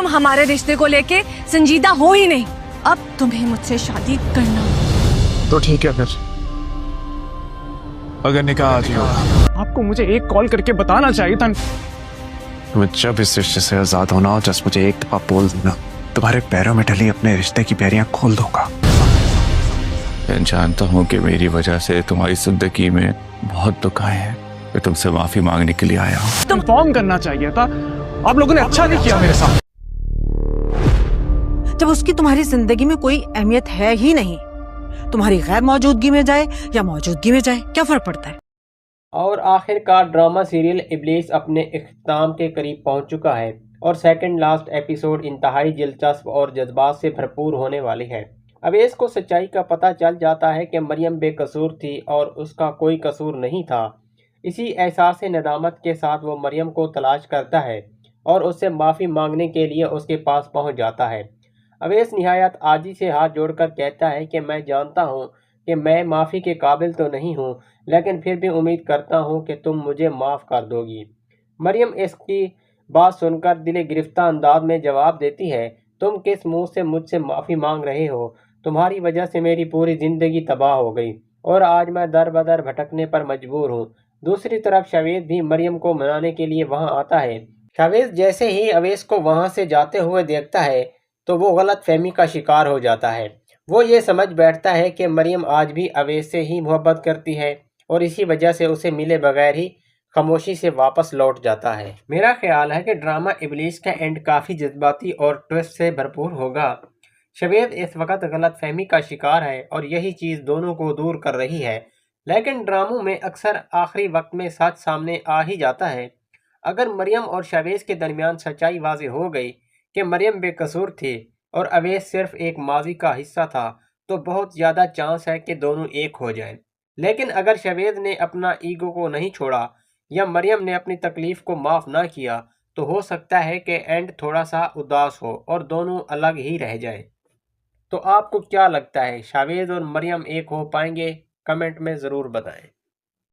हमारे रिश्ते को लेके संजीदा हो ही नहीं। अब तुम्हें मुझसे शादी करना तो ठीक है फिर, अगर निकाह आज ही होगा। आपको मुझे एक कॉल करके बताना चाहिए था। तुम्हें जब इस रिश्ते से आजाद होना हो, जस्ट मुझे एक दफा बोल देना, तुम्हारे पैरों में ढली अपने रिश्ते की पैरियां खोल दूंगा। मैं जानता हूँ कि मेरी वजह से तुम्हारी जिंदगी में बहुत दुख आए हैं। मैं तुमसे माफी मांगने के लिए आया हूँ। तुम इन्फॉर्म करना चाहिए था, आप लोगों ने अच्छा नहीं किया मेरे साथ। जब उसकी तुम्हारी जिंदगी में कोई अहमियत है ही नहीं, तुम्हारी गैर मौजूदगी में जाए या मौजूदगी में जाए, क्या फर्क पड़ता है। और आखिरकार ड्रामा सीरियल इब्लीस अपने इख्तिताम के करीब पहुंच चुका है और सेकंड लास्ट एपिसोड इंतहाई दिलचस्प और जज्बात से भरपूर होने वाली है। अवेश को सच्चाई का पता चल जाता है कि मरियम बेकसूर थी और उसका कोई कसूर नहीं था। इसी एहसास नदामत के साथ वो मरियम को तलाश करता है और उससे माफ़ी मांगने के लिए उसके पास पहुंच जाता है। अवेश निहायत आजी से हाथ जोड़कर कहता है कि मैं जानता हूं कि मैं माफ़ी के काबिल तो नहीं हूं, लेकिन फिर भी उम्मीद करता हूं कि तुम मुझे माफ़ कर दोगी। मरियम इसकी बात सुनकर दिल गिरफ्ता अंदाज में जवाब देती है, तुम किस मुंह से मुझसे माफ़ी मांग रहे हो? तुम्हारी वजह से मेरी पूरी ज़िंदगी तबाह हो गई और आज मैं दर बदर भटकने पर मजबूर हूँ। दूसरी तरफ शावेद भी मरियम को मनाने के लिए वहाँ आता है। शावेद जैसे ही अवेश को वहाँ से जाते हुए देखता है तो वो गलत फहमी का शिकार हो जाता है। वो ये समझ बैठता है कि मरियम आज भी अवेश से ही मोहब्बत करती है और इसी वजह से उसे मिले बगैर ही खामोशी से वापस लौट जाता है। मेरा ख्याल है कि ड्रामा इब्लीस का एंड काफ़ी जज्बाती और ट्विस्ट से भरपूर होगा। शावेद इस वक्त गलत फहमी का शिकार है और यही चीज़ दोनों को दूर कर रही है, लेकिन ड्रामों में अक्सर आखिरी वक्त में सच सामने आ ही जाता है। अगर मरियम और शावेज के दरमियान सच्चाई वाज़ेह हो गई कि मरियम बेकसूर थी और अवेश सिर्फ एक माजी का हिस्सा था, तो बहुत ज़्यादा चांस है कि दोनों एक हो जाएं। लेकिन अगर शावेज ने अपना ईगो को नहीं छोड़ा या मरियम ने अपनी तकलीफ़ को माफ़ ना किया, तो हो सकता है कि एंड थोड़ा सा उदास हो और दोनों अलग ही रह जाएं। तो आपको क्या लगता है, शावेज और मरियम एक हो पाएंगे? कमेंट में ज़रूर बताएं।